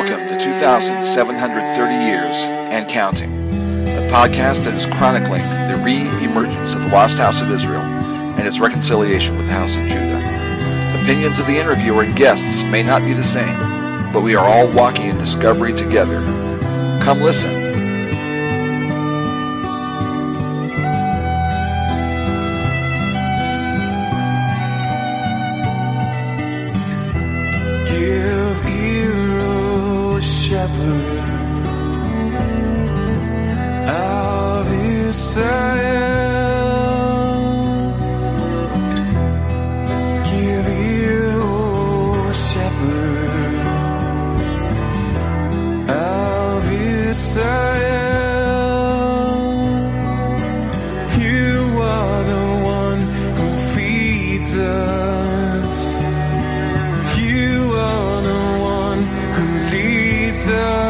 Welcome to 2,730 Years and Counting, a podcast that is chronicling the re-emergence of the lost house of Israel and its reconciliation with the house of Judah. Opinions of the interviewer and guests may not be the same, but we are all walking in discovery together. Come listen. Shepherd of Israel, give ear, O shepherd of Israel. You are the one who feeds us. You are the one who leads us.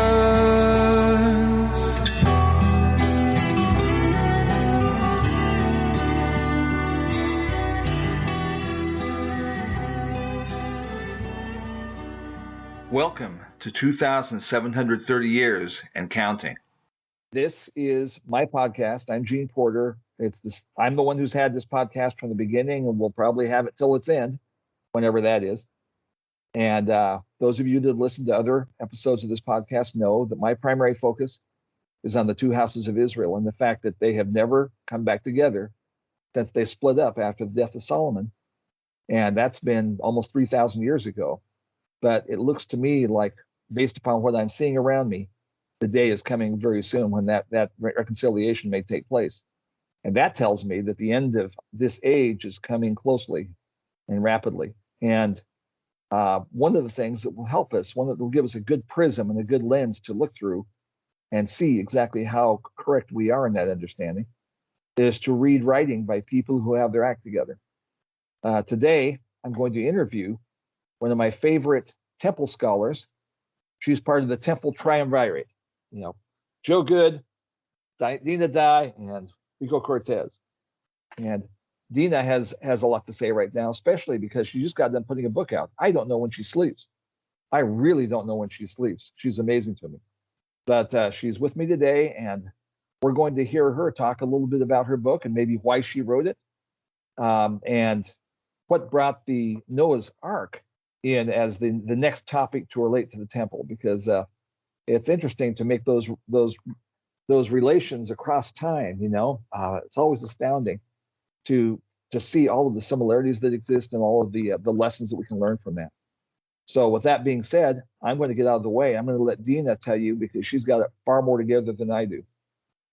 Welcome to 2,730 Years and Counting. This is my podcast. I'm Gene Porter. I'm the one who's had this podcast from the beginning, and we'll probably have it till its end, whenever that is. And those of you that listen to other episodes of this podcast know that my primary focus is on the two houses of Israel and the fact that they have never come back together since they split up after the death of Solomon. And that's been almost 3,000 years ago. But it looks to me like, based upon what I'm seeing around me, the day is coming very soon when that reconciliation may take place. And that tells me that the end of this age is coming closely and rapidly. And one of the things that will help us, one that will give us a good prism and a good lens to look through and see exactly how correct we are in that understanding, is to read writing by people who have their act together. Today, I'm going to interview one of my favorite temple scholars. She's part of the temple triumvirate, Joe Good, Dinah Dye, and Rico Cortez. And Dinah has a lot to say right now, especially because she just got done putting a book out. I don't know when she sleeps. I really don't know when she sleeps. She's amazing to me. But she's with me today, and we're going to hear her talk a little bit about her book and maybe why she wrote it, and what brought the Noah's Ark in as the next topic to relate to the temple, because it's interesting to make those relations across time. It's always astounding to see all of the similarities that exist and all of the lessons that we can learn from that. So with that being said, I'm going to get out of the way. I'm going to let Dinah tell you, because she's got it far more together than I do.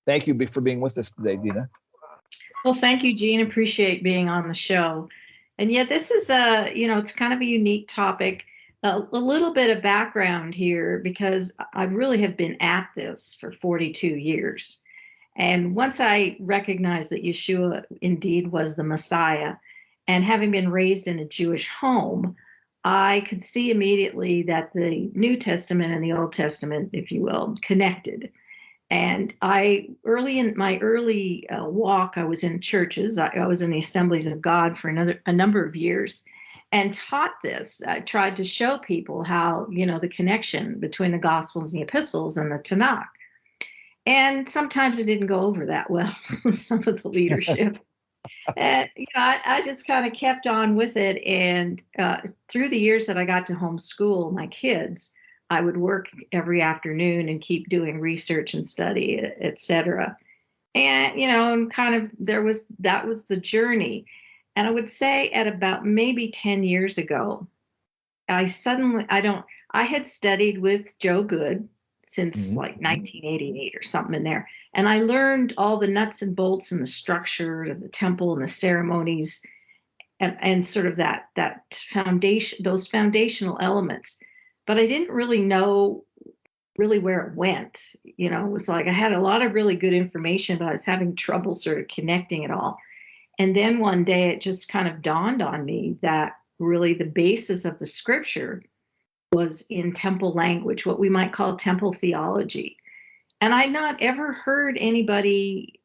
Thank you for being with us today, Dinah. Well, thank you, Gene. Appreciate being on the show. And yeah, this is it's kind of a unique topic. A little bit of background here, because I really have been at this for 42 years. And once I recognized that Yeshua indeed was the Messiah, and having been raised in a Jewish home, I could see immediately that the New Testament and the Old Testament, if you will, connected. And early in my walk, I was in churches. I was in the Assemblies of God for a number of years, and taught this. I tried to show people how, the connection between the Gospels and the Epistles and the Tanakh. And sometimes it didn't go over that well with some of the leadership. And, I just kind of kept on with it. And through the years that I got to homeschool my kids, I would work every afternoon and keep doing research and study, et cetera. And, and kind of that was the journey. And I would say at about maybe 10 years ago, I had studied with Joe Good since like 1988 or something in there. And I learned all the nuts and bolts and the structure of the temple and the ceremonies and sort of that foundation, those foundational elements. But I didn't really know where it went. It was like I had a lot of really good information, but I was having trouble sort of connecting it all. And then one day it just kind of dawned on me that really the basis of the scripture was in temple language, what we might call temple theology. And I'd not ever heard anybody,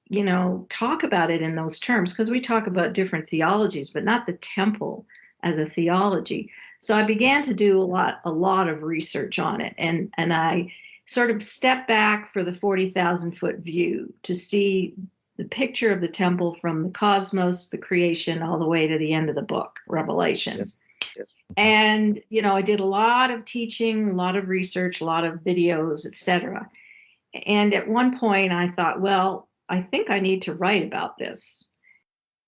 talk about it in those terms, because we talk about different theologies, but not the temple as a theology. So I began to do a lot of research on it, and I sort of stepped back for the 40,000-foot view to see the picture of the temple from the cosmos, the creation, all the way to the end of the book, Revelation. Yes. Yes. And, I did a lot of teaching, a lot of research, a lot of videos, etc. And at one point I thought, well, I think I need to write about this,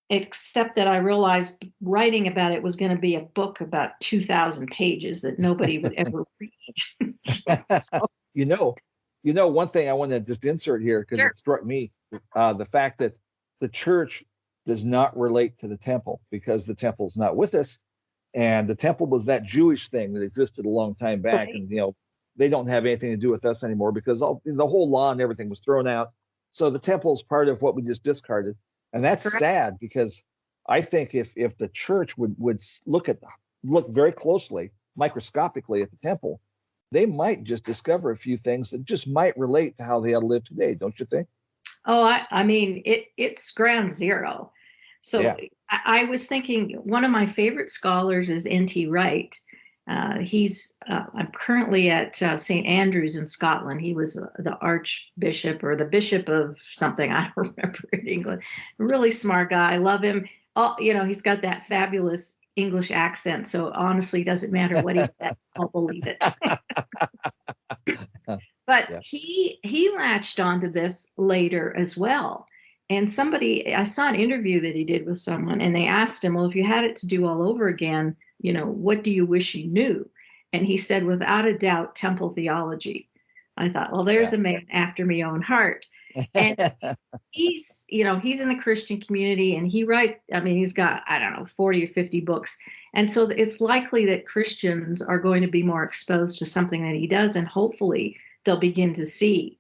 except that I realized writing about it was going to be a book about 2,000 pages that nobody would ever read. So, one thing I want to just insert here, because it struck me, the fact that the church does not relate to the temple because the temple's not with us. And the temple was that Jewish thing that existed a long time back. Right. And, they don't have anything to do with us anymore because the whole law and everything was thrown out. So the temple is part of what we just discarded. And that's Correct. sad, because I think if the church would look very closely, microscopically at the temple, they might just discover a few things that just might relate to how they live today. Don't you think? Oh, I mean, it's ground zero. So Yeah. I was thinking one of my favorite scholars is N.T. Wright. I'm currently at St. Andrews in Scotland. He was the archbishop or the bishop of something. I don't remember in England. Really smart guy. I love him. He's got that fabulous English accent. So honestly, it doesn't matter what he says. I'll believe it. But Yeah. he latched onto this later as well. And I saw an interview that he did with someone, and they asked him, well, if you had it to do all over again, what do you wish you knew? And he said, without a doubt, temple theology. I thought, well, there's a man after my own heart. And he's in the Christian community, and he's got, 40 or 50 books. And so it's likely that Christians are going to be more exposed to something that he does, and hopefully they'll begin to see.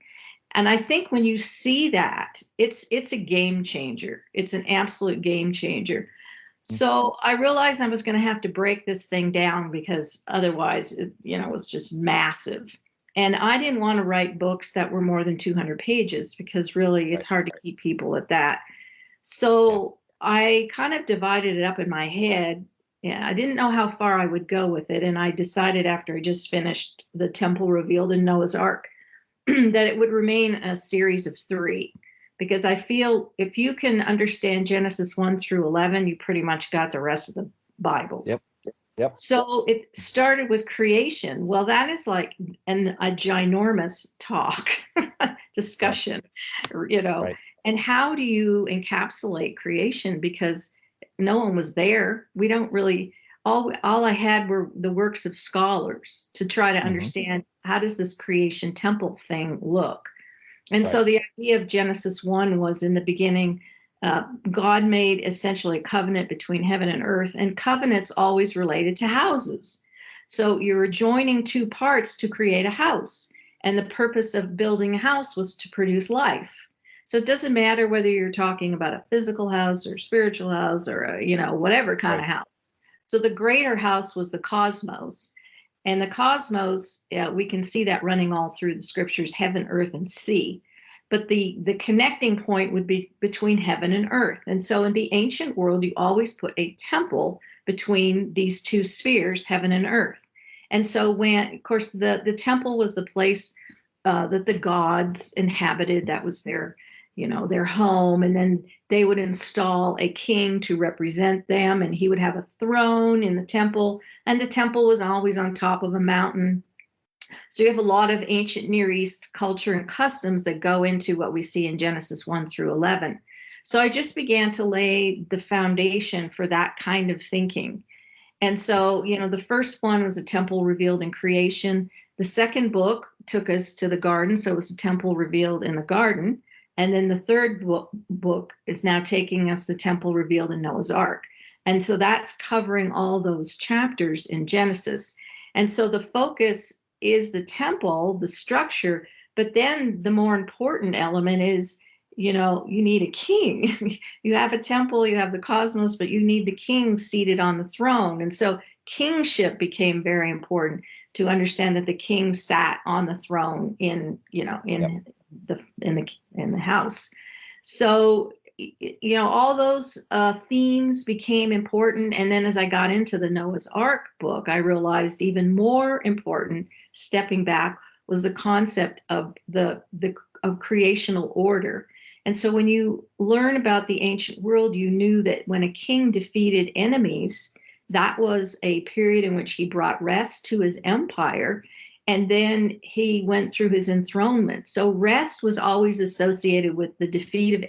And I think when you see that, it's a game changer. It's an absolute game changer. So I realized I was going to have to break this thing down, because otherwise, it was just massive. And I didn't want to write books that were more than 200 pages, because really it's hard to keep people at that. So I kind of divided it up in my head. Yeah, I didn't know how far I would go with it. And I decided, after I just finished The Temple Revealed in Noah's Ark, that it would remain a series of 3, because I feel if you can understand Genesis 1 through 11, you pretty much got the rest of the Bible. Yep. So it started with creation. Well, that is like a ginormous discussion, Right. And how do you encapsulate creation? Because no one was there. We don't really, all I had were the works of scholars to try to understand, how does this creation temple thing look? And so the idea of Genesis 1 was, in the beginning, God made essentially a covenant between heaven and earth, and covenants always related to houses. So you're joining two parts to create a house. And the purpose of building a house was to produce life. So it doesn't matter whether you're talking about a physical house or spiritual house or whatever kind of house. So the greater house was the cosmos. And the cosmos, we can see that running all through the scriptures, heaven, earth, and sea. But the connecting point would be between heaven and earth. And so in the ancient world, you always put a temple between these two spheres, heaven and earth. And so of course, the temple was the place that the gods inhabited. That was their home. And then they would install a king to represent them, and he would have a throne in the temple. And the temple was always on top of a mountain. So you have a lot of ancient Near East culture and customs that go into what we see in Genesis 1 through 11. So I just began to lay the foundation for that kind of thinking. And so, the first one was a temple revealed in creation. The second book took us to the garden. So it was a temple revealed in the garden. And then the third book is now taking us to temple revealed in Noah's Ark. And so that's covering all those chapters in Genesis. And so the focus is the temple, the structure, but then the more important element is, you need a king. You have a temple, you have the cosmos, but you need the king seated on the throne. And so kingship became very important, to understand that the king sat on the throne in the house. So, all those themes became important. And then as I got into the Noah's Ark book, I realized even more important, stepping back, was the concept of of creational order. And so when you learn about the ancient world, you knew that when a king defeated enemies, that was a period in which he brought rest to his empire. And then he went through his enthronement. So rest was always associated with the defeat of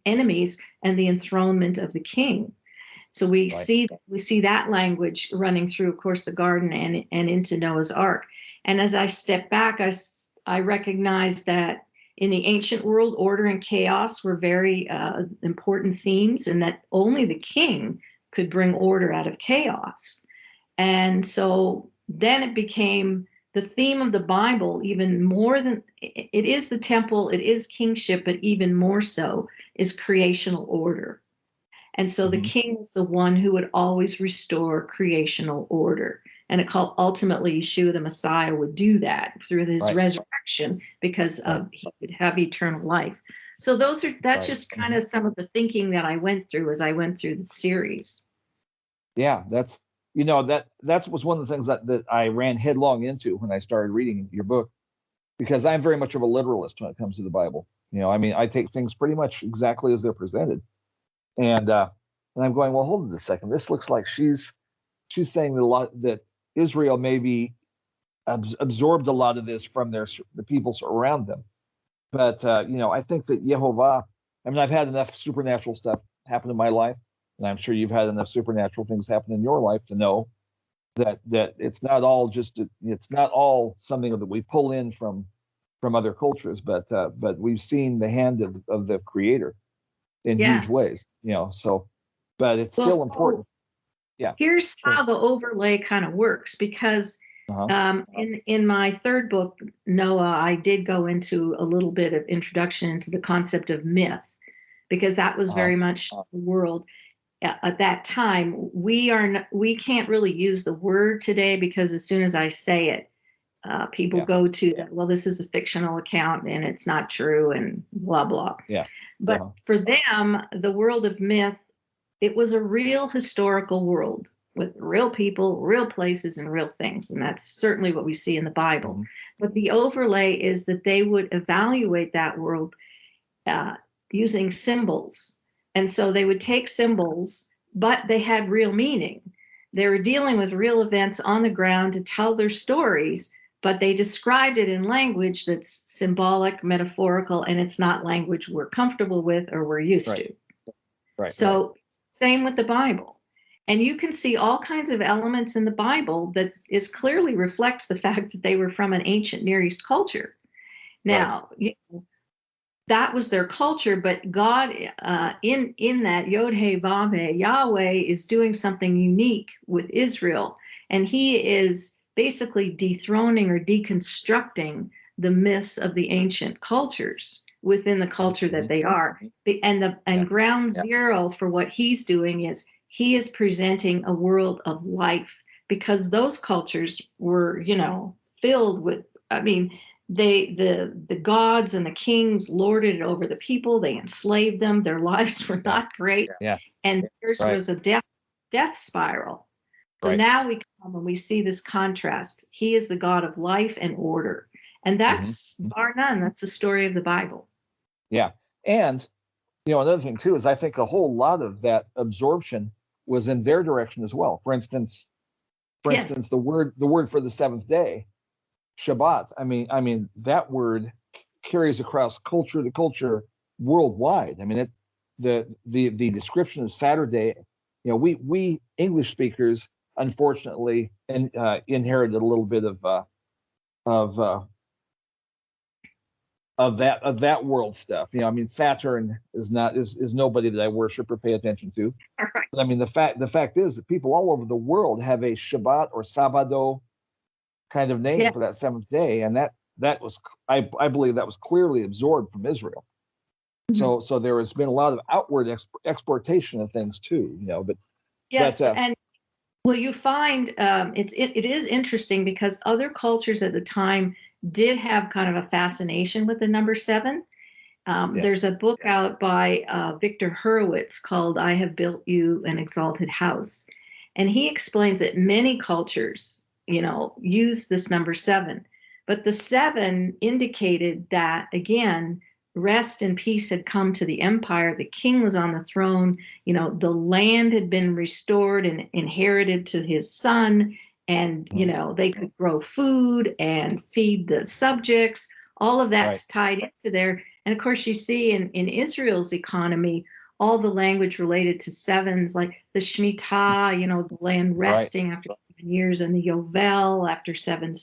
enemies and the enthronement of the king. So we see that language running through, of course, the garden and into Noah's Ark. And as I step back, I recognize that in the ancient world, order and chaos were very important themes, and that only the king could bring order out of chaos. And so then it became the theme of the Bible, even more than it is the temple, it is kingship, but even more so is creational order. And so the king is the one who would always restore creational order. And ultimately, Yeshua the Messiah would do that through his resurrection, because he would have eternal life. So that's just kind of some of the thinking that I went through as I went through the series. Yeah, that was one of the things that I ran headlong into when I started reading your book, because I'm very much of a literalist when it comes to the Bible. I take things pretty much exactly as they're presented, and I'm going, well, hold on a second. This looks like she's saying that Israel maybe absorbed a lot of this from the peoples around them. But, I think that Yehovah, I've had enough supernatural stuff happen in my life, and I'm sure you've had enough supernatural things happen in your life to know that it's not all it's not all something that we pull in from other cultures, but we've seen the hand of the Creator in huge ways, but it's still important. Yeah. Here's how the overlay kind of works, because in my third book, Noah, I did go into a little bit of introduction into the concept of myth, because that was very much the world at that time. We can't really use the word today, because as soon as I say it, people go to, well, this is a fictional account and it's not true and blah, blah. Yeah. But for them, the world of myth, it was a real historical world with real people, real places, and real things. And that's certainly what we see in the Bible. But the overlay is that they would evaluate that world using symbols. And so they would take symbols, but they had real meaning. They were dealing with real events on the ground to tell their stories, but they described it in language that's symbolic, metaphorical, and it's not language we're comfortable with or we're used to. So same with the Bible. And you can see all kinds of elements in the Bible that is clearly reflects the fact that they were from an ancient Near East culture. Now, that was their culture, but God in that Yod-Heh-Vav-Heh, Yahweh is doing something unique with Israel. And he is basically dethroning or deconstructing the myths of the ancient cultures within the culture that they are. And ground zero for what he's doing is he is presenting a world of life, because those cultures were, filled with, the gods and the kings lorded it over the people. They enslaved them. Their lives were not great. And theirs was a death spiral. So now we come and we see this contrast. He is the God of life and order. And that's, bar none, that's the story of the Bible. Yeah. And, another thing too, is I think a whole lot of that absorption was in their direction as well. For instance, the word for the seventh day, Shabbat. I mean, that word carries across culture to culture worldwide. I mean, the description of Saturday, we English speakers, unfortunately, inherited a little bit of that world stuff. Saturn is nobody that I worship or pay attention to. Right. But the fact is that people all over the world have a Shabbat or Sabado kind of name for that seventh day, and that was I believe that was clearly absorbed from Israel. So there has been a lot of outward exportation of things too. But and well, you find it is interesting, because other cultures at the time did have kind of a fascination with the number 7. There's a book out by Victor Hurwitz called I Have Built You an Exalted House. And he explains that many cultures, use this number 7. But the 7 indicated that, again, rest and peace had come to the empire. The king was on the throne. The land had been restored and inherited to his son. And, they could grow food and feed the subjects. All of that's tied into there. And of course, you see in Israel's economy, all the language related to 7s, like the Shemitah, the land resting after 7 years, and the Yovel after 7.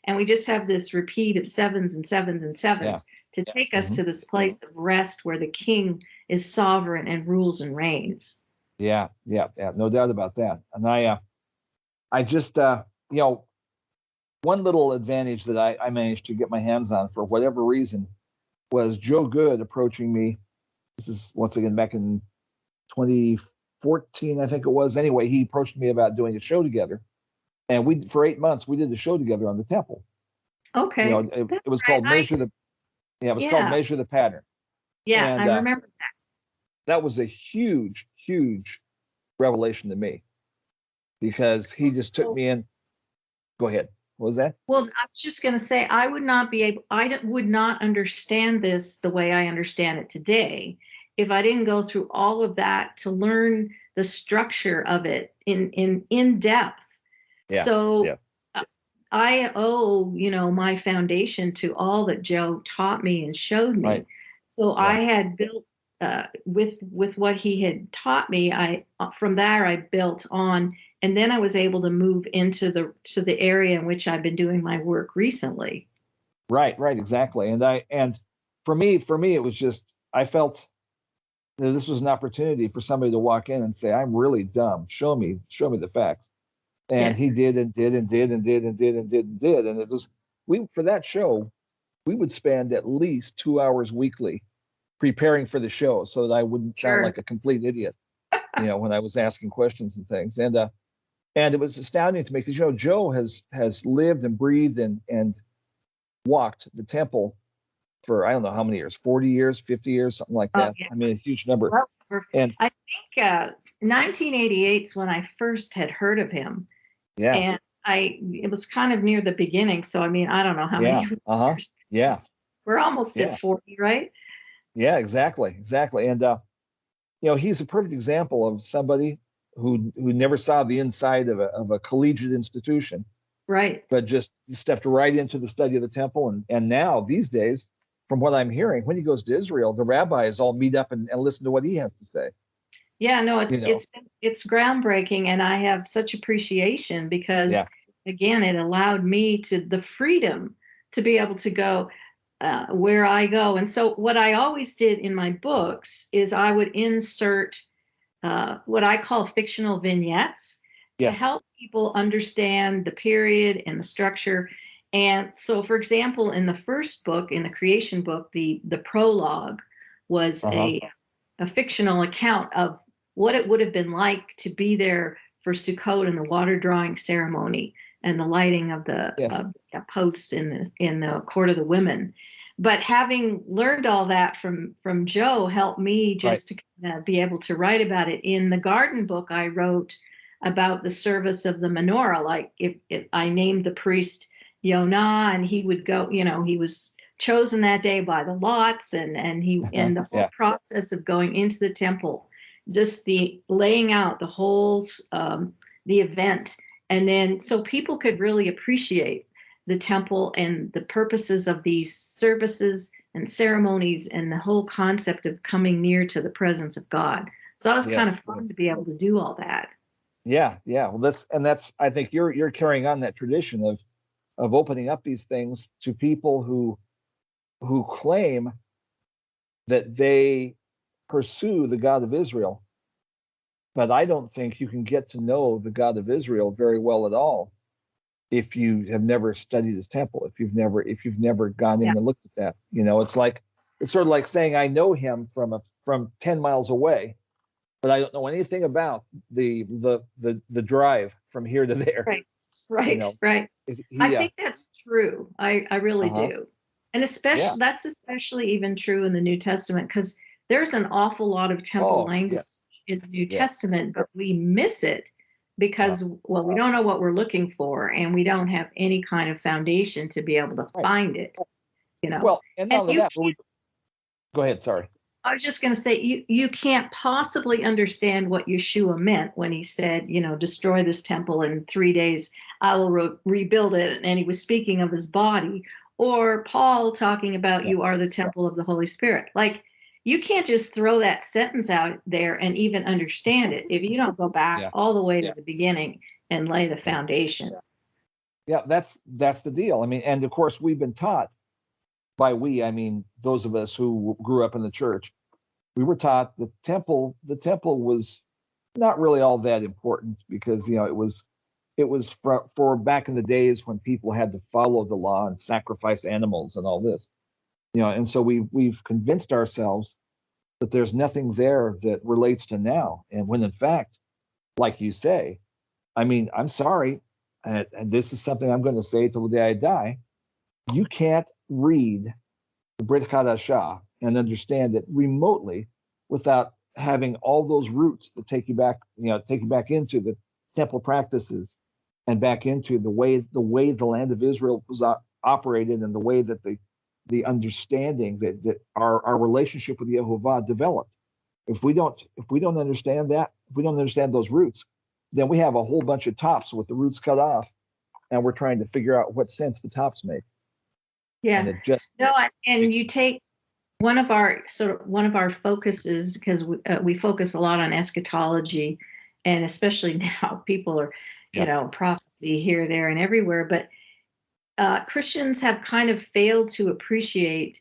And we just have this repeat of 7s and 7s and 7s to take us to this place of rest where the king is sovereign and rules and reigns. Yeah, no doubt about that. And I just, one little advantage that I managed to get my hands on for whatever reason was Joe Good approaching me. This is once again back in 2014, I think it was. Anyway, he approached me about doing a show together, and for 8 months we did a show together on the temple. Okay, it was called Measure the. Yeah, it was called Measure the Pattern. Yeah, and, I remember that. That was a huge, huge revelation to me, because he just took me in. Go ahead. What was that? Well, I was just going to say, I would not understand this the way I understand it today if I didn't go through all of that to learn the structure of it in depth. Yeah. So I owe, my foundation to all that Joe taught me and showed me. Right. So I had built with what he had taught me. From there I built on. And then I was able to move into the area in which I've been doing my work recently. Right, exactly. And for me, it was just, I felt that this was an opportunity for somebody to walk in and say, "I'm really dumb. Show me the facts." And he did and did. And it was, for that show, we would spend at least 2 hours weekly preparing for the show so that I wouldn't sound like a complete idiot, when I was asking questions and things. And it was astounding to me because, Joe has lived and breathed and walked the temple for, I don't know how many years, 40 years, 50 years, something like that. I mean, a huge number. Well, and I think 1988 is when I first had heard of him. Yeah. And it was kind of near the beginning. So, I mean, I don't know how many years. Yeah. We're almost at 40, right? Yeah, exactly. And, he's a perfect example of somebody who never saw the inside of a collegiate institution, right? But just stepped right into the study of the temple, and now these days, from what I'm hearing, when he goes to Israel, the rabbis all meet up and listen to what he has to say. Yeah, no, it's groundbreaking, and I have such appreciation because again, it allowed me the freedom to be able to go where I go, and so what I always did in my books is I would insert what I call fictional vignettes to help people understand the period and the structure. And so, for example, in the first book, in the creation book, the prologue was a fictional account of what it would have been like to be there for Sukkot and the water drawing ceremony and the lighting of the posts in the court of the women. But having learned all that from Joe helped me just to kind of be able to write about it. In the garden book, I wrote about the service of the menorah. Like if I named the priest Yonah, and he would go, he was chosen that day by the lots, and the whole process of going into the temple, just the laying out the whole the event, and then so people could really appreciate the temple and the purposes of these services and ceremonies and the whole concept of coming near to the presence of God. So it was kind of fun to be able to do all that. Yeah. Well, that's I think you're carrying on that tradition of opening up these things to people who claim that they pursue the God of Israel. But I don't think you can get to know the God of Israel very well at all if you have never studied his temple, if you've never gone in and looked at that. It's sort of like saying I know him from 10 miles away, but I don't know anything about the drive from here to there. Right. I think that's true. I really do. And that's especially even true in the New Testament, because there's an awful lot of temple language in the New Testament, but we miss it because, well, we don't know what we're looking for, and we don't have any kind of foundation to be able to find it. Well, and not only that, go ahead. Sorry. I was just going to say, you can't possibly understand what Yeshua meant when he said, destroy this temple in 3 days, I will rebuild it. And he was speaking of his body, or Paul talking about you are the temple of the Holy Spirit. Like, you can't just throw that sentence out there and even understand it if you don't go back all the way to the beginning and lay the foundation. Yeah, that's the deal. I mean, and of course, we've been taught, by we, I mean those of us who grew up in the church, we were taught the temple was not really all that important, because it was for back in the days when people had to follow the law and sacrifice animals and all this, and so we've convinced ourselves that there's nothing there that relates to now, and when in fact, like you say, I mean, I'm sorry, and this is something I'm going to say till the day I die, you can't read the Brit Hadashah and understand it remotely without having all those roots that take you back into the temple practices and back into the way the land of Israel was operated, and the way that the understanding that our relationship with Yehovah developed. If we don't understand that, if we don't understand those roots, then we have a whole bunch of tops with the roots cut off, and we're trying to figure out what sense the tops make. Yeah. And you take one of our focuses, because we focus a lot on eschatology, and especially now people are, prophecy here, there, and everywhere. But Christians have kind of failed to appreciate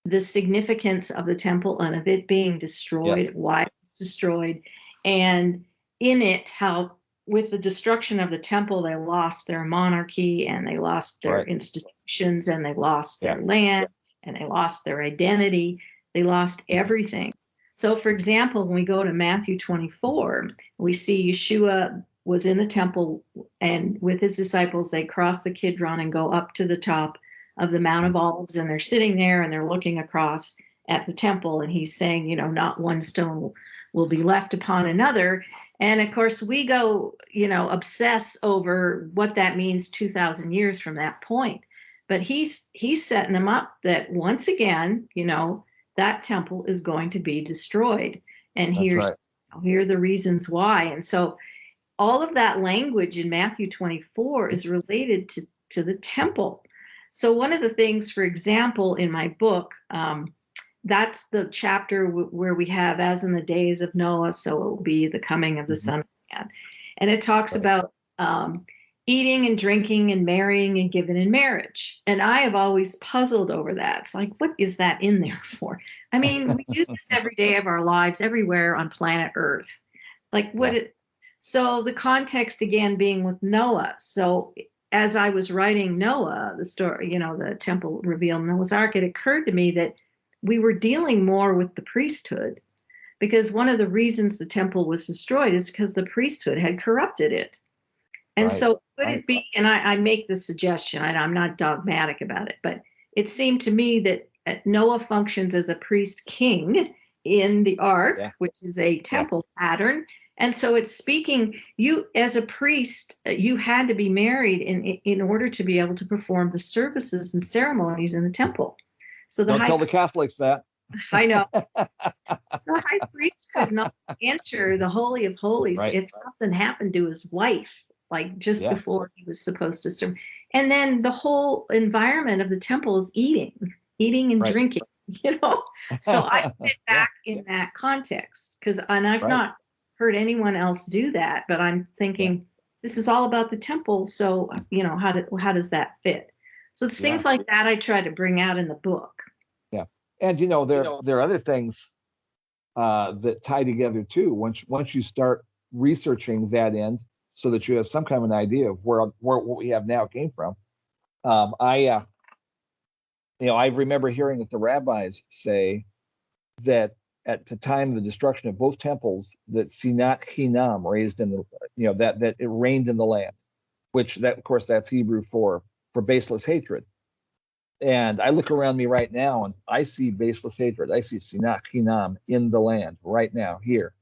the significance of the temple and of it being destroyed, why it's destroyed, and in it, how with the destruction of the temple, they lost their monarchy, and they lost their institutions, and they lost their land, and they lost their identity. They lost everything. So, for example, when we go to Matthew 24, we see Yeshua was in the temple, and with his disciples, they cross the Kidron and go up to the top of the Mount of Olives, and they're sitting there and they're looking across at the temple, and he's saying, not one stone will be left upon another. And of course, we go, obsess over what that means 2,000 years from that point. But he's setting them up that once again, that temple is going to be destroyed. And here are the reasons why. And so all of that language in Matthew 24 is related to the temple. So one of the things, for example, in my book, that's the chapter where we have, as in the days of Noah, so it will be the coming of the Son of Man. And it talks about eating and drinking and marrying and giving in marriage. And I have always puzzled over that. It's like, what is that in there for? I mean, we do this every day of our lives, everywhere on planet Earth. Like so the context again being with Noah. So as I was writing Noah, the story, the temple revealed Noah's Ark, it occurred to me that we were dealing more with the priesthood, because one of the reasons the temple was destroyed is because the priesthood had corrupted it. And so could it be, and I make the suggestion, and I'm not dogmatic about it, but it seemed to me that Noah functions as a priest king in the ark, which is a temple pattern. And so it's speaking, you as a priest, you had to be married in order to be able to perform the services and ceremonies in the temple. So don't tell the Catholics that. I know. The high priest could not enter the Holy of Holies if something happened to his wife, like just before he was supposed to serve. And then the whole environment of the temple is eating and drinking, So I fit back in that context, and I've not heard anyone else do that, but I'm thinking this is all about the temple. So, how does that fit? So it's things like that I try to bring out in the book. Yeah. And, there are other things that tie together too. Once you start researching that end, so that you have some kind of an idea of where what we have now came from. I remember hearing that the rabbis say that at the time of the destruction of both temples, that sinat chinam raised in the, that it reigned in the land, which of course that's Hebrew for baseless hatred. And I look around me right now and I see baseless hatred. I see sinat chinam in the land right now here.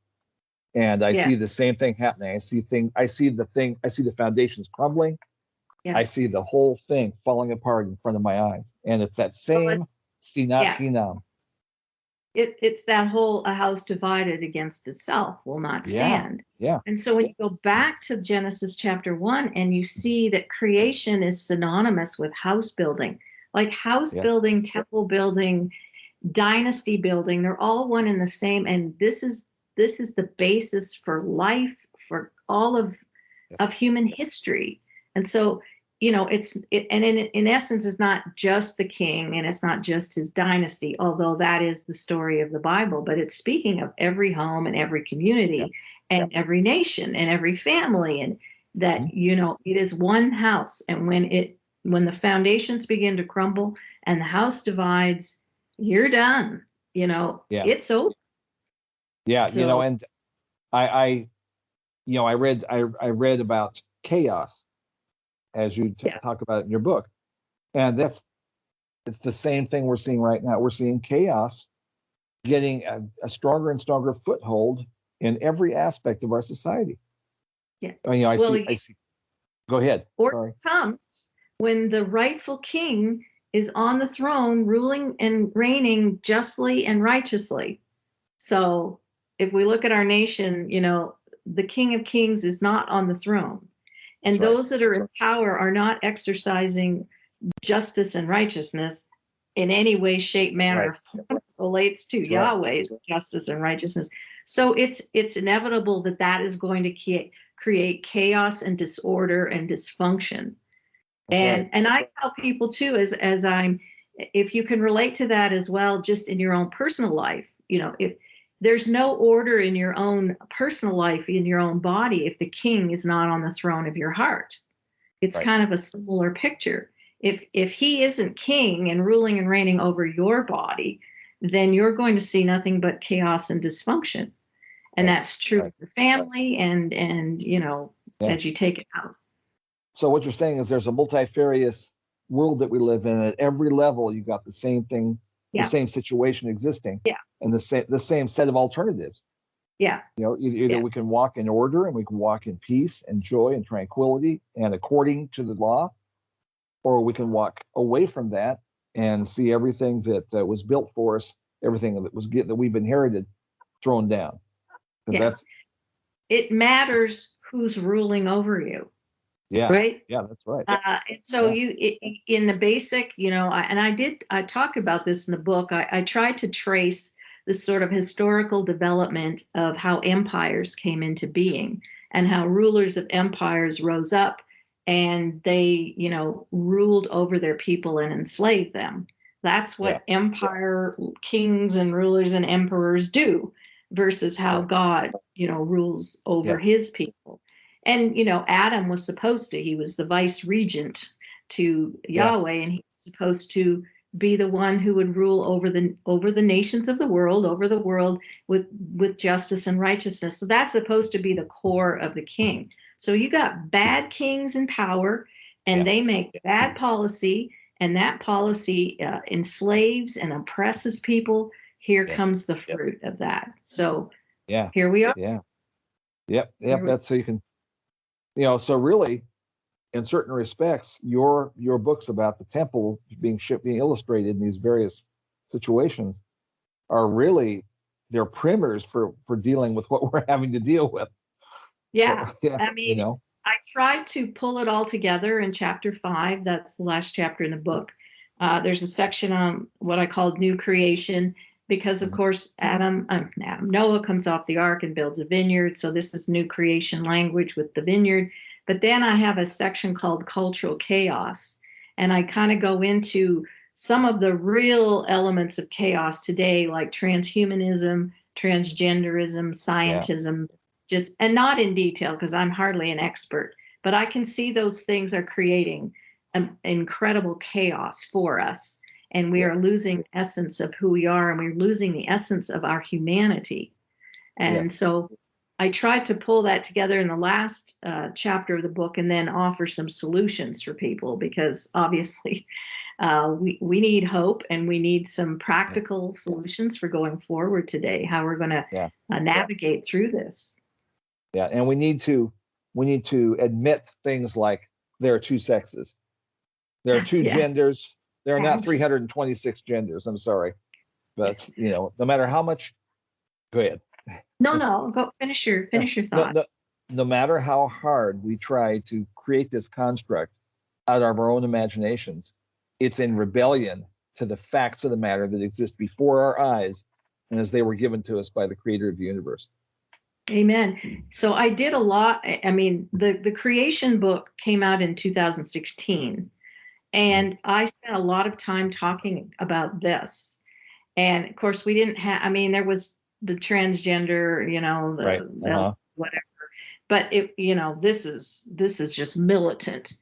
And I Yeah. see the same thing happening. I see the foundations crumbling. Yeah. I see the whole thing falling apart in front of my eyes. And it's that same sinat yeah. chinam. It's that whole a house divided against itself will not stand. Yeah. And so when you go back to Genesis chapter 1 and you see that creation is synonymous with house building, like house building, temple building, dynasty building, they're all one and the same. And this is the basis for life, for all of human history. And so, in essence, it's not just the king and it's not just his dynasty, although that is the story of the Bible, but it's speaking of every home and every community and every nation and every family, and that, it is one house. And when the foundations begin to crumble and the house divides, you're done, it's over. Yeah. So, and I read about chaos, as you talk about it in your book. And it's the same thing we're seeing right now. We're seeing chaos getting a stronger and stronger foothold in every aspect of our society. Yeah. I see. Go ahead. Or it comes when the rightful king is on the throne, ruling and reigning justly and righteously. So if we look at our nation, the King of Kings is not on the throne. And those that are in power are not exercising justice and righteousness in any way, shape, manner, or relates to Yahweh's justice and righteousness. So it's inevitable that is going to create chaos and disorder and dysfunction. And I tell people too, if you can relate to that as well, just in your own personal life, if there's no order in your own personal life, in your own body, if the king is not on the throne of your heart. It's kind of a similar picture. If he isn't king and ruling and reigning over your body, then you're going to see nothing but chaos and dysfunction. And that's true of your family and as you take it out. So what you're saying is there's a multifarious world that we live in. At every level, you've got the same thing, the same situation existing, and the same set of alternatives. Yeah. Either we can walk in order and we can walk in peace and joy and tranquility and according to the law, or we can walk away from that and see everything that was built for us, everything that we've inherited, thrown down. It matters who's ruling over you. Yeah. Right. Yeah, that's right. And so in the basic, I talk about this in the book. I tried to trace this sort of historical development of how empires came into being and how rulers of empires rose up and they, ruled over their people and enslaved them. That's what empire kings and rulers and emperors do versus how God, rules over his people. And, Adam was he was the vice regent to Yahweh, and he was supposed to be the one who would rule over the nations of the world, over the world with justice and righteousness. So that's supposed to be the core of the king. So you got bad kings in power, and they make bad policy, and that policy enslaves and oppresses people. Here comes the fruit of that. So here we are. Yep. That's so you can. So really, in certain respects, your books about the temple being illustrated in these various situations are really they're primers for dealing with what we're having to deal with. Yeah. So, I mean, I tried to pull it all together in chapter 5. That's the last chapter in the book. There's a section on what I called new creation, because of course Noah comes off the ark and builds a vineyard. So this is new creation language with the vineyard. But then I have a section called cultural chaos. And I kind of go into some of the real elements of chaos today, like transhumanism, transgenderism, scientism, and not in detail because I'm hardly an expert, but I can see those things are creating an incredible chaos for us. And we are losing the essence of who we are, and we're losing the essence of our humanity. And so I tried to pull that together in the last chapter of the book and then offer some solutions for people, because obviously we need hope and we need some practical solutions for going forward today, how we're going to navigate through this. Yeah, and we need to admit things like there are two sexes, there are two genders, there are not 326 genders. I'm sorry, but no matter how much, go ahead. No, go finish your thought. No matter how hard we try to create this construct out of our own imaginations, it's in rebellion to the facts of the matter that exist before our eyes and as they were given to us by the creator of the universe. Amen. So I did a lot. I mean, the creation book came out in 2016, and I spent a lot of time talking about this. And of course, we didn't have, I mean, there was the transgender, whatever. But this is just militant.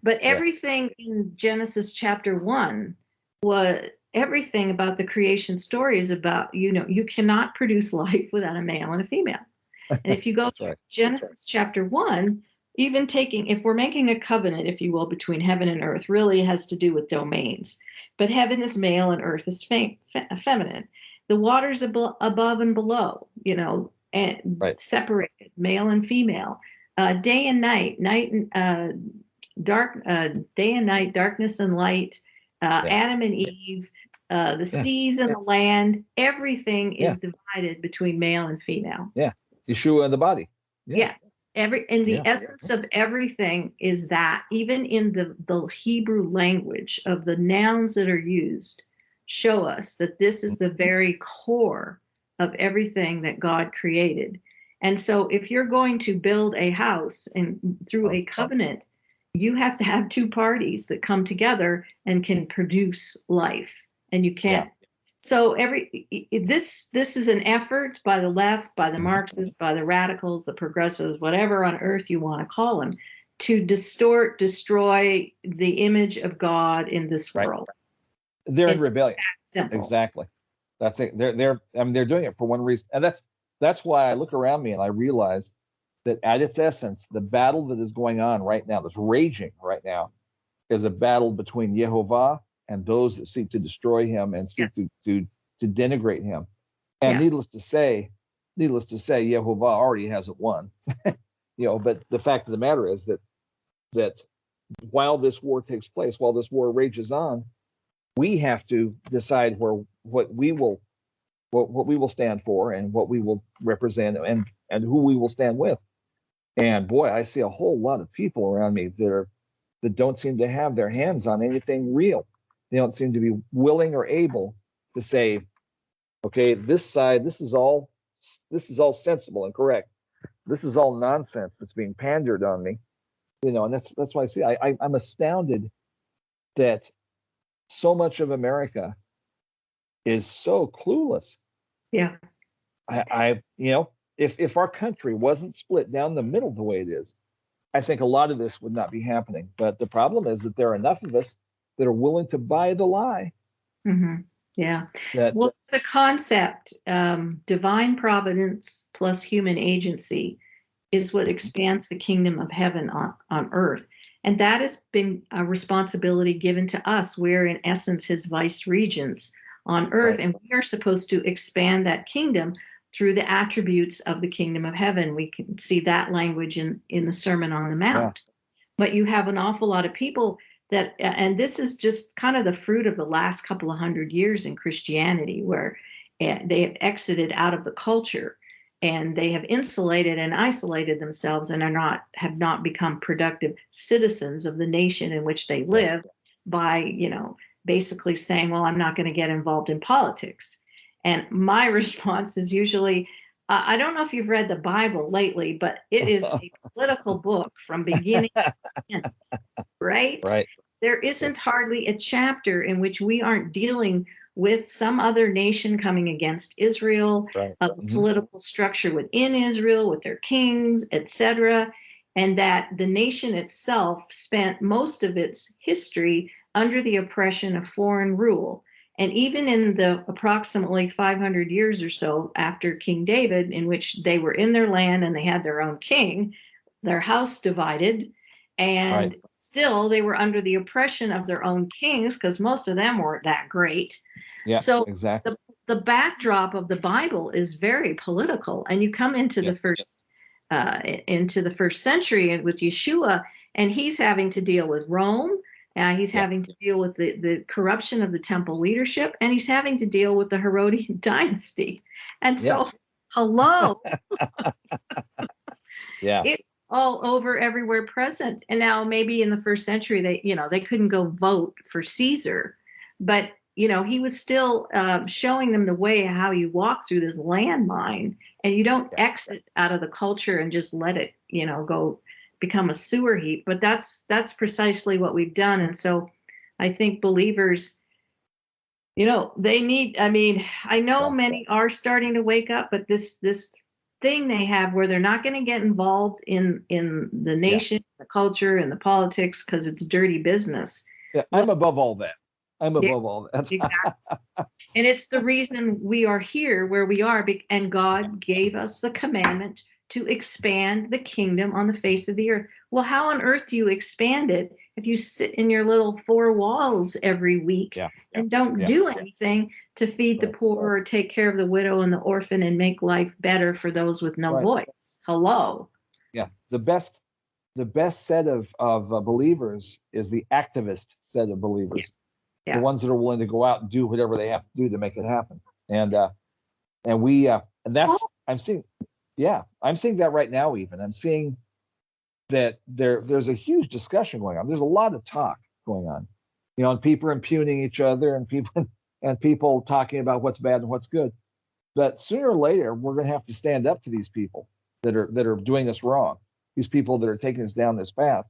But everything in Genesis chapter 1 was everything about the creation story is about, you cannot produce life without a male and a female. And if you go to Genesis chapter 1, even if we're making a covenant, if you will, between heaven and earth, really has to do with domains. But heaven is male and earth is feminine. The waters above and below, and separated, male and female. Day and night, day and night, darkness and light. Adam and Eve, the seas and the land. Everything is divided between male and female. Yeah. Yeshua and the body. The essence of everything is that, even in the Hebrew language of the nouns that are used, show us that this is the very core of everything that God created. And so if you're going to build a house and through a covenant, you have to have two parties that come together and can produce life. And you can't. So this is an effort by the left, by the Marxists, by the radicals, the progressives, whatever on earth you want to call them, to distort, destroy the image of God in this world. They're in rebellion. Exactly. That's it. They're doing it for one reason, and that's why I look around me and I realize that at its essence, the battle that is going on right now, that's raging right now, is a battle between Yehovah and those that seek to destroy him and seek to denigrate him. And needless to say, Yehovah already hasn't won. But the fact of the matter is that while this war takes place, while this war rages on, we have to decide what we will stand for and what we will represent and who we will stand with. And boy, I see a whole lot of people around me that don't seem to have their hands on anything real. They don't seem to be willing or able to say, okay, this side, this is all sensible and correct. This is all nonsense that's being pandered on me. And that's why I see I'm astounded that so much of America is so clueless. Yeah. If our country wasn't split down the middle the way it is, I think a lot of this would not be happening. But the problem is that there are enough of us that are willing to buy the lie. Mm-hmm. Yeah. Well, it's a concept. Divine providence plus human agency is what expands the kingdom of heaven on earth. And that has been a responsibility given to us. We're, in essence, his vice regents on earth, and we are supposed to expand that kingdom through the attributes of the kingdom of heaven. We can see that language in the Sermon on the Mount. But you have an awful lot of people that, and this is just kind of the fruit of the last couple of hundred years in Christianity, where they have exited out of the culture and they have insulated and isolated themselves and have not become productive citizens of the nation in which they live by, basically saying, well, I'm not going to get involved in politics. And my response is usually, I don't know if you've read the Bible lately, but it is a political book from beginning to end, right? Right. There isn't hardly a chapter in which we aren't dealing with some other nation coming against Israel, a political structure within Israel with their kings, etc., and that the nation itself spent most of its history under the oppression of foreign rule. And even in the approximately 500 years or so after King David, in which they were in their land and they had their own king, their house divided, and Right. still they were under the oppression of their own kings because most of them weren't that great. Yeah, So exactly. the backdrop of the Bible is very political, and you come into the first century with Yeshua, and he's having to deal with Rome. He's having to deal with the corruption of the temple leadership, and he's having to deal with the Herodian dynasty. And so, hello, it's all over, everywhere present. And now maybe in the first century, they couldn't go vote for Caesar, but he was still showing them the way how you walk through this landmine, and you don't exit out of the culture and just let it, go become a sewer heap. But that's precisely what we've done. And so I think believers, they need, I know many are starting to wake up, but this thing they have where they're not going to get involved in the nation, the culture, and the politics because it's dirty business. Yeah, I'm above all that. I'm above all that. Exactly. And it's the reason we are here where we are. And God gave us the commandment to expand the kingdom on the face of the earth. Well, how on earth do you expand it if you sit in your little four walls every week and don't do anything to feed the poor or take care of the widow and the orphan and make life better for those with no voice? Hello. Yeah. The best set of believers is the activist set of believers. The ones that are willing to go out and do whatever they have to do to make it happen. And that's, I'm seeing that right now. Even I'm seeing that there's a huge discussion going on. There's a lot of talk going on, and people impugning each other and people talking about what's bad and what's good. But sooner or later, we're going to have to stand up to these people that are doing us wrong. These people that are taking us down this path,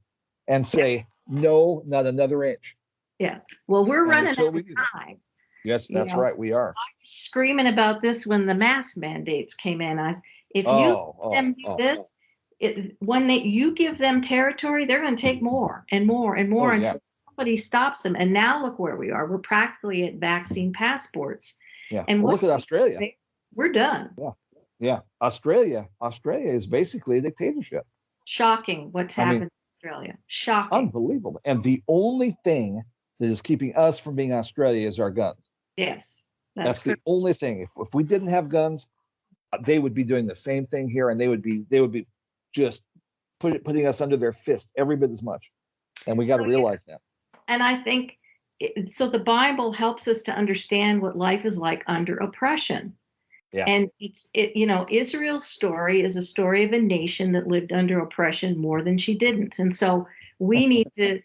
and say, no, not another inch. Yeah. Well, we're running out of time. Yes, that's right. We are. I was screaming about this when the mask mandates came in. If you do this, when you give them territory, they're going to take more and more and more until somebody stops them. And now look where we are. We're practically at vaccine passports. Yeah. And look at Australia. We're done. Yeah. Yeah. Australia is basically a dictatorship. Shocking what's happened in Australia. Shocking. Unbelievable. And the only thing that is keeping us from being Australia is our guns. Yes. That's the only thing. If we didn't have guns, they would be doing the same thing here, and they would be just putting us under their fist every bit as much. And we got to realize that. And I think so the Bible helps us to understand what life is like under oppression. Yeah. And Israel's story is a story of a nation that lived under oppression more than she didn't. And so we need to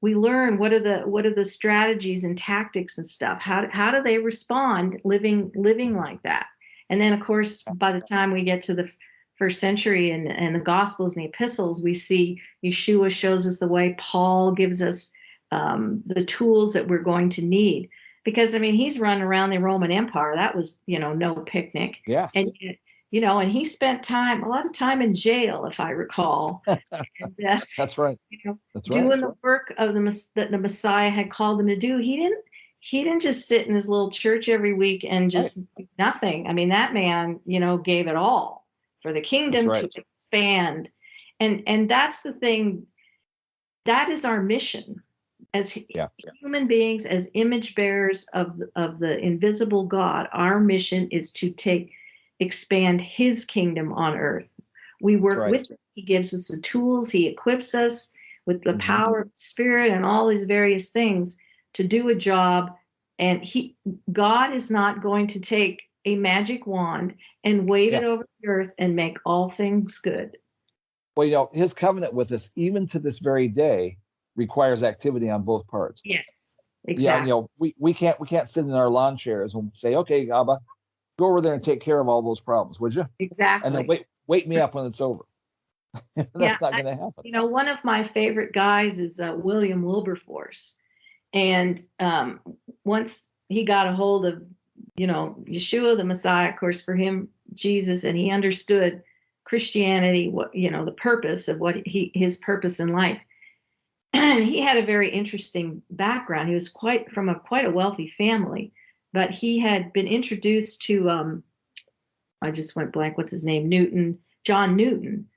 we learn what are the strategies and tactics and stuff. How do they respond living like that? And then, of course, by the time we get to the first century and the Gospels and the epistles, we see Yeshua shows us the way. Paul gives us the tools that we're going to need. Because, he's running around the Roman Empire. That was, no picnic. Yeah. And, and he spent a lot of time in jail, if I recall. And, that's right. Doing the work of that the Messiah had called him to do. He didn't just sit in his little church every week and just do nothing. That man, gave it all for the kingdom to expand. And that's the thing. That is our mission as human beings, as image bearers of the invisible God. Our mission is to expand his kingdom on earth. We work with him. He gives us the tools. He equips us with the power of the Spirit and all these various things to do a job. And God is not going to take a magic wand and wave it over the earth and make all things good. Well, his covenant with us, even to this very day, requires activity on both parts. Yes, exactly. Yeah, we can't sit in our lawn chairs and say, okay, Abba, go over there and take care of all those problems, would you? Exactly. And then wake me up when it's over. That's not going to happen. One of my favorite guys is William Wilberforce. And once he got a hold of, Yeshua, the Messiah, of course, for him, Jesus, and he understood Christianity, what, the purpose of his purpose in life. he had a very interesting background. He was quite a wealthy family, but he had been introduced to I just went blank. What's his name? John Newton,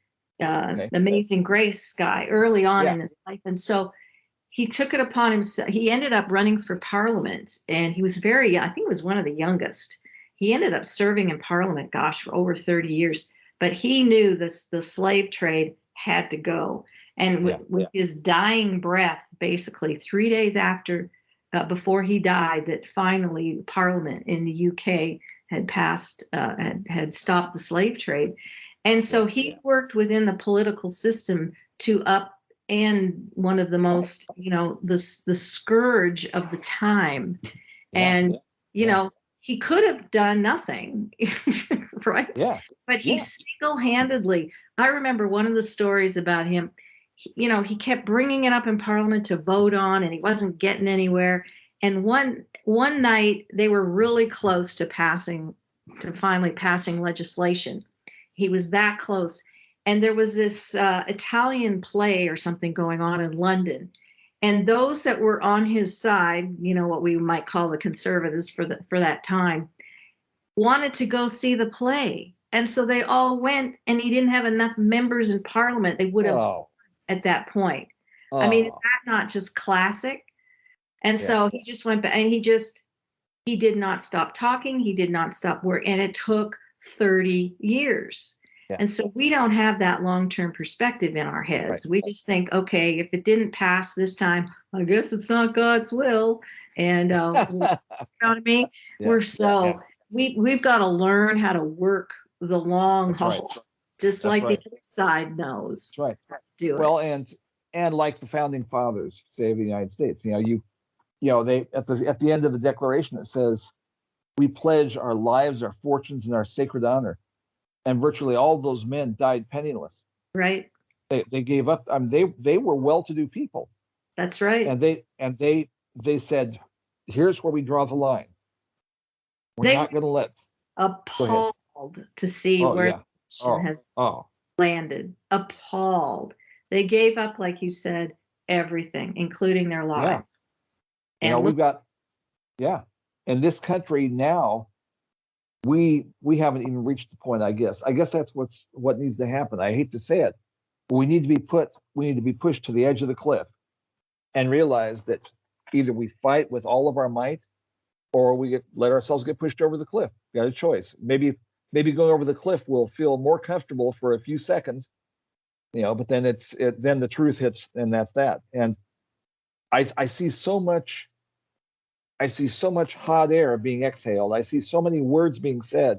Okay. the Amazing Grace guy, early on Yeah. in his life, and so he took it upon himself. He ended up running for Parliament, and he was very, I think, he was one of the youngest. He ended up serving in Parliament, gosh, for over 30 years. But he knew the slave trade had to go. And with his dying breath, basically 3 days after, before he died, that finally Parliament in the UK had passed, had stopped the slave trade. And so he worked within the political system to upend one of the most, the scourge of the time. And, he could have done nothing, right? Yeah. But he single-handedly, I remember one of the stories about him, he kept bringing it up in Parliament to vote on, and he wasn't getting anywhere. And one night they were really close to finally passing legislation. He was that close. And there was this Italian play or something going on in London. And those that were on his side, what we might call the conservatives for that time, wanted to go see the play. And so they all went, and he didn't have enough members in Parliament. They would have at that point. I mean, is that not just classic? And so he just went back, and he did not stop talking. He did not stop work. And it took 30 years. Yeah. And so we don't have that long-term perspective in our heads. Right. We just think, okay, if it didn't pass this time, I guess it's not God's will. And you know what I mean? Yeah. We've got to learn how to work the long haul, just like the inside knows. That's right. How to do well, it. and like the founding fathers say of the United States, they at the end of the Declaration it says, "We pledge our lives, our fortunes, and our sacred honor." And virtually all those men died penniless. Right. They gave up. They were well-to-do people. That's right. And they said, "Here's where we draw the line. We're not going to let." Appalled to see where the nation has landed. Appalled. They gave up, like you said, everything, including their lives. Yeah. And we've got, in this country now, we haven't even reached the point, I guess. I guess that's what needs to happen. I hate to say it, but we need to be pushed to the edge of the cliff and realize that either we fight with all of our might or we let ourselves get pushed over the cliff. We got a choice. Maybe going over the cliff will feel more comfortable for a few seconds, but then then the truth hits, and that's that. And I see so much hot air being exhaled. I see so many words being said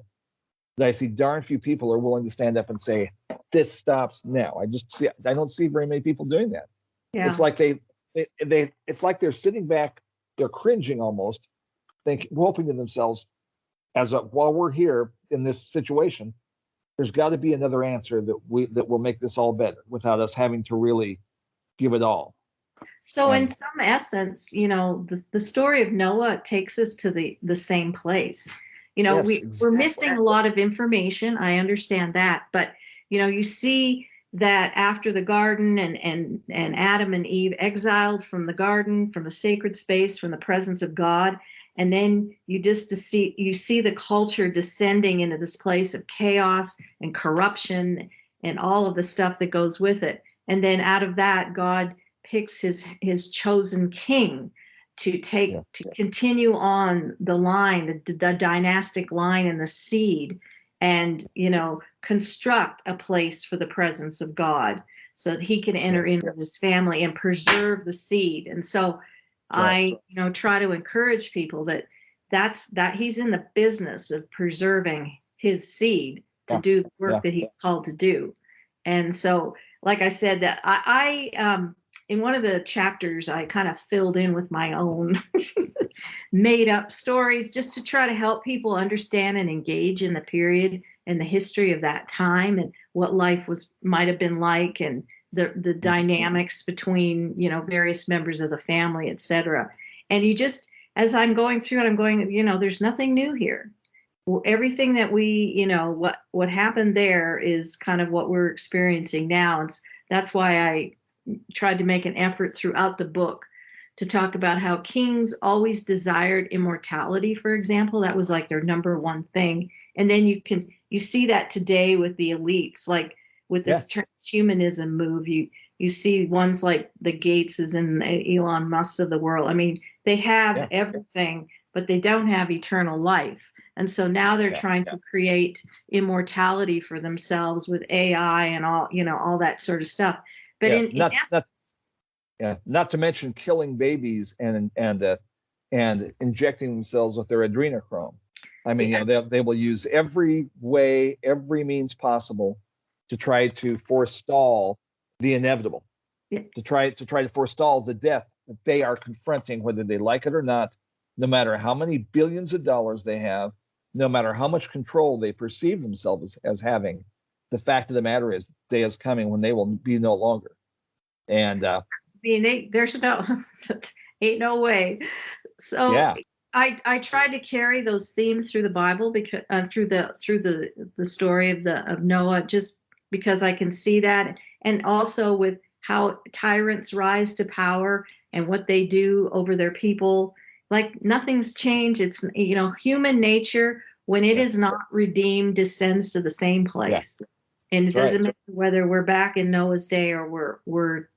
that I see darn few people are willing to stand up and say, "This stops now." I don't see very many people doing that. Yeah. It's like it's like they're sitting back, they're cringing almost, hoping to themselves, while we're here in this situation, there's got to be another answer that will make this all better without us having to really give it all. So in some essence, the story of Noah takes us to the same place. We're missing a lot of information. I understand that. But, you see that after the garden and Adam and Eve exiled from the garden, from the sacred space, from the presence of God, and then you see the culture descending into this place of chaos and corruption and all of the stuff that goes with it. And then out of that, God picks his chosen king to continue on the line, the dynastic line and the seed, and construct a place for the presence of God so that he can enter into his family and preserve the seed. And so I try to encourage people that he's in the business of preserving his seed to do the work that he's called to do. And so, like I said, that I in one of the chapters, I kind of filled in with my own made up stories just to try to help people understand and engage in the period and the history of that time and what life might have been like, and the dynamics between, various members of the family, et cetera. And as I'm going through it, there's nothing new here. Everything that what happened there is kind of what we're experiencing now. And that's why tried to make an effort throughout the book to talk about how kings always desired immortality, for example. That was like their number one thing. And then you see that today with the elites, like with this transhumanism move. You see ones like the Gateses and Elon Musk of the world. I mean, they have everything, but they don't have eternal life. And so now they're trying to create immortality for themselves with AI and all that sort of stuff. But in essence, not to mention killing babies and injecting themselves with their adrenochrome. I mean, they will use every way, every means possible to try to forestall the inevitable, to try to forestall the death that they are confronting, whether they like it or not, no matter how many billions of dollars they have, no matter how much control they perceive themselves as having. The fact of the matter is, the day is coming when they will be no longer. And there's ain't no way. So I tried to carry those themes through the Bible, because through the story of Noah, just because I can see that, and also with how tyrants rise to power and what they do over their people. Like, nothing's changed. It's, human nature, when it is not redeemed, descends to the same place. And it doesn't matter whether we're back in Noah's day or we're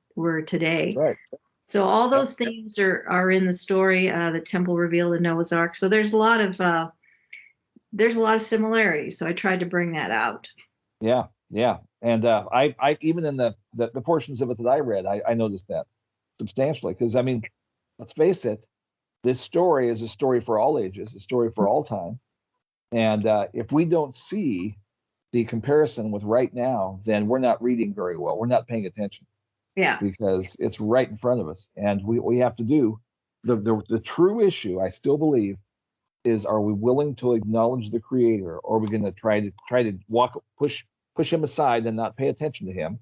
today. Right. So all those themes are in the story, the temple revealed in Noah's Ark. So there's a lot of similarities. So I tried to bring that out. Yeah. And I even in the portions of it that I read, I noticed that substantially, because I mean, let's face it, this story is a story for all ages, a story for all time. And if we don't see the comparison with right now, then we're not reading very well. We're not paying attention. Yeah. Because it's right in front of us. And we have to do the true issue, I still believe, is, are we willing to acknowledge the Creator, or are we going to try to push him aside and not pay attention to him,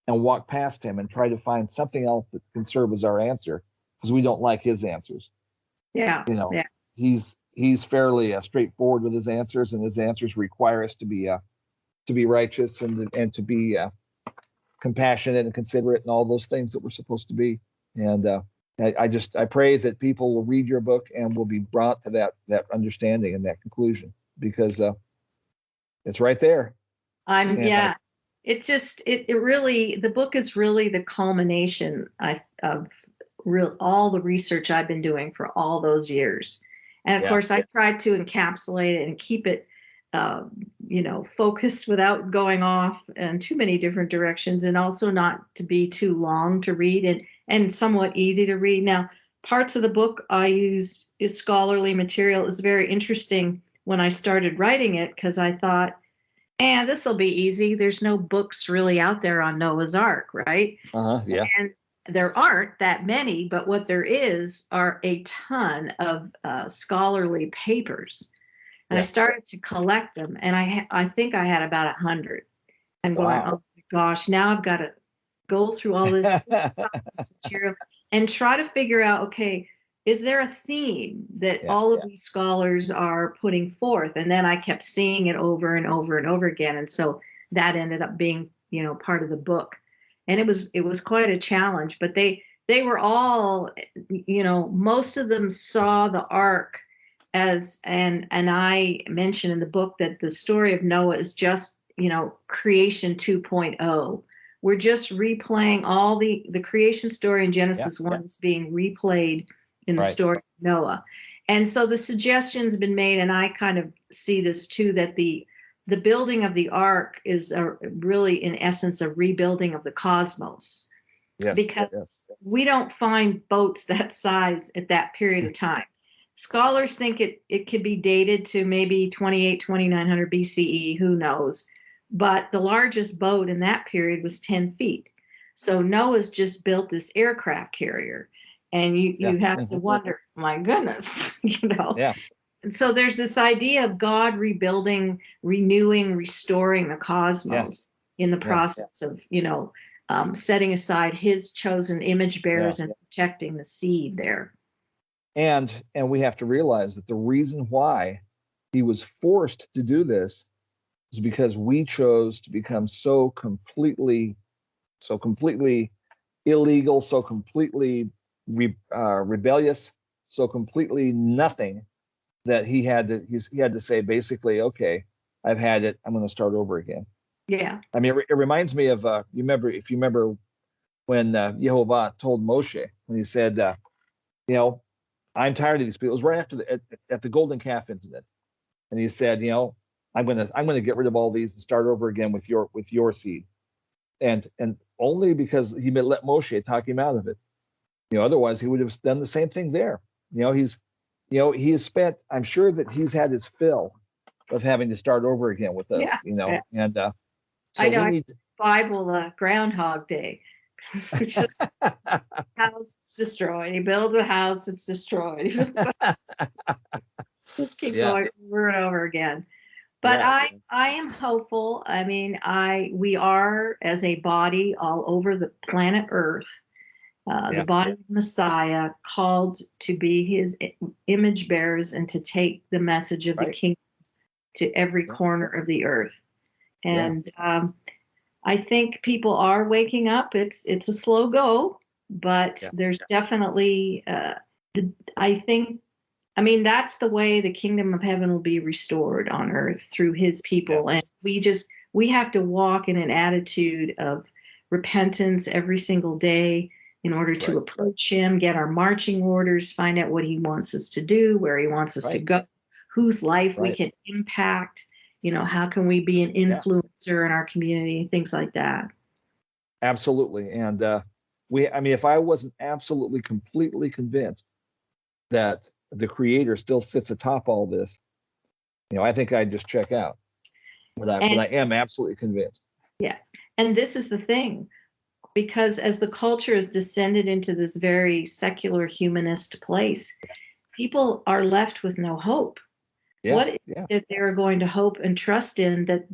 and walk past him and try to find something else that can serve as our answer, because we don't like his answers. He's fairly straightforward with his answers, and his answers require us to be righteous and to be compassionate and considerate and all those things that we're supposed to be. And I pray that people will read your book and will be brought to that understanding and that conclusion, because it's right there. It really, the book is really the culmination of all the research I've been doing for all those years. And of course, I tried to encapsulate it and keep it, focused without going off in too many different directions, and also not to be too long to read and somewhat easy to read. Now, parts of the book I used is scholarly material. It was very interesting when I started writing it, because I thought, this will be easy. There's no books really out there on Noah's Ark, right? And there aren't that many, but what there is are a ton of scholarly papers. And I started to collect them, and I think I had about 100. And going, oh my gosh, now I've got to go through all this material and try to figure out, okay, is there a theme that all of these scholars are putting forth? And then I kept seeing it over and over and over again. And so that ended up being, part of the book. And it was quite a challenge, but they were all, most of them saw the ark as, and I mentioned in the book that the story of Noah is just, creation 2.0. We're just replaying all the creation story in Genesis 1 is being replayed in the story of Noah. And so the suggestion's been made, and I kind of see this too, that the building of the ark is really, in essence, a rebuilding of the cosmos. Because we don't find boats that size at that period of time. Scholars think it could be dated to maybe 2900 BCE, who knows? But the largest boat in that period was 10 feet. So Noah's just built this aircraft carrier. And you have to wonder, my goodness, And so there's this idea of God rebuilding, renewing, restoring the cosmos in the process of, setting aside his chosen image bearers and protecting the seed there. And we have to realize that the reason why he was forced to do this is because we chose to become so completely illegal, so completely rebellious, so completely nothing that he had to say basically, okay, I've had it. I'm going to start over again. Yeah. I mean, it reminds me of you remember when Yehovah told Moshe, when he said, I'm tired of these people. It was right after at the golden calf incident, and he said, I'm gonna get rid of all these and start over again with your seed, and only because he let Moshe talk him out of it. Otherwise he would have done the same thing there. He has spent. I'm sure that he's had his fill of having to start over again with us. Yeah. And so I know. we need Bible Groundhog Day. It's just house, it's destroyed. He builds a house, it's destroyed. Just keep going over and over again. But I am hopeful. I mean, we are as a body all over the planet Earth, the body of Messiah, called to be his image bearers and to take the message of the kingdom to every corner of the earth. And I think people are waking up. It's a slow go, but there's definitely, that's the way the kingdom of heaven will be restored on earth through his people. And we have to walk in an attitude of repentance every single day in order to approach him, get our marching orders, find out what he wants us to do, where he wants us to go, whose life we can impact. How can we be an influencer in our community, things like that. Absolutely. And if I wasn't absolutely completely convinced that the creator still sits atop all this, I think I'd just check out. But I am absolutely convinced. Yeah. And this is the thing, because as the culture has descended into this very secular humanist place, people are left with no hope. What is it that they're going to hope and trust in, that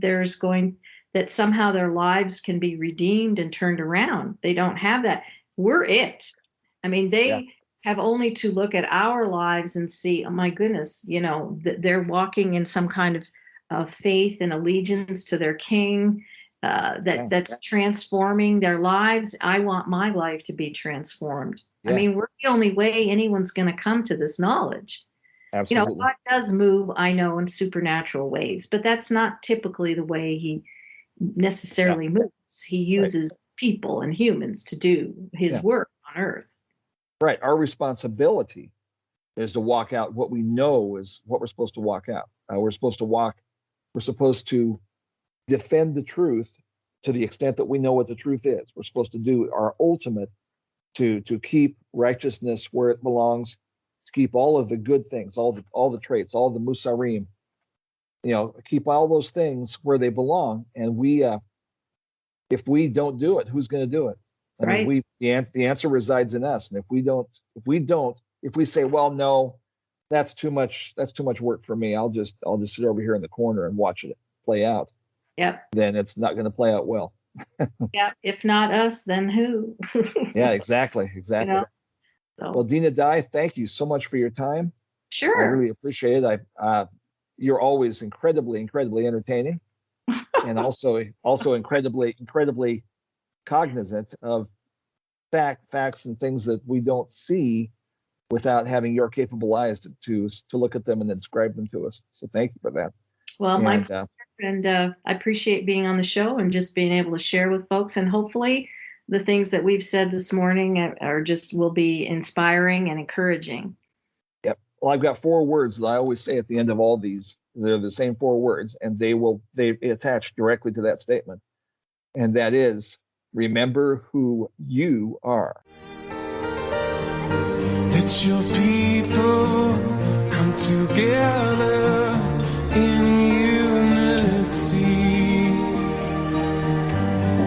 somehow their lives can be redeemed and turned around? They don't have that. We're it. I mean, they have only to look at our lives and see, oh my goodness, they're walking in some kind of faith and allegiance to their king that's transforming their lives. I want my life to be transformed. I mean, we're the only way anyone's going to come to this knowledge. Absolutely. God does move, I know, in supernatural ways, but that's not typically the way he necessarily moves. He uses people and humans to do his work on earth. Right. Our responsibility is to walk out what we know is what we're supposed to walk out. We're supposed to defend the truth to the extent that we know what the truth is. We're supposed to do our ultimate to keep righteousness where it belongs, to keep all of the good things, all the traits, all the musarim, keep all those things where they belong. And if we don't do it, who's going to do it? I mean, the answer resides in us. And if we say, well, no, that's too much work for me, I'll just sit over here in the corner and watch it play out. Yep. Then it's not going to play out well. If not us, then who? Yeah, exactly. So. Well, Dinah Dye, thank you so much for your time. Sure. I really appreciate it. You're always incredibly entertaining, and also incredibly cognizant of facts and things that we don't see without having your capable eyes to look at them and then describe them to us. So thank you for that. Well, my pleasure. And I appreciate being on the show and just being able to share with folks. And hopefully the things that we've said this morning will be inspiring and encouraging. Yep. Well, I've got 4 words that I always say at the end of all these. They're the same 4 words, and they attach directly to that statement. And that is, remember who you are. Let your people come together in unity.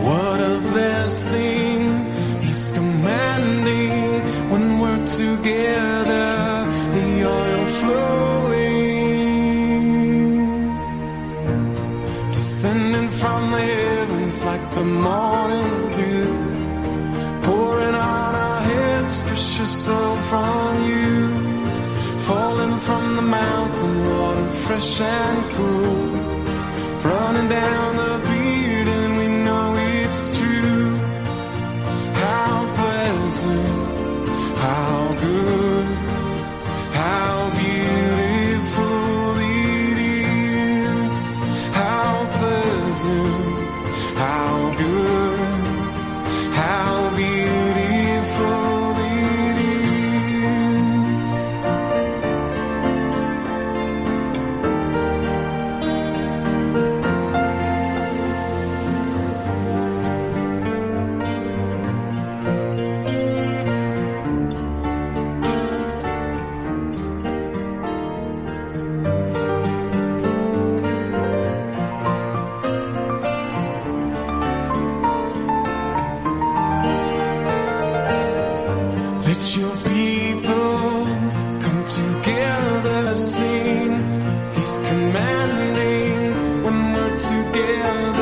What a blessing he's commanding when we're together, the oil flowing, descending from the heavens like the morning dew, pouring on our heads, precious soul from you, falling from the mountain, water fresh and cool, running down the beard, and we know it's true. How Let your people come together, sing. He's commanding when we're together.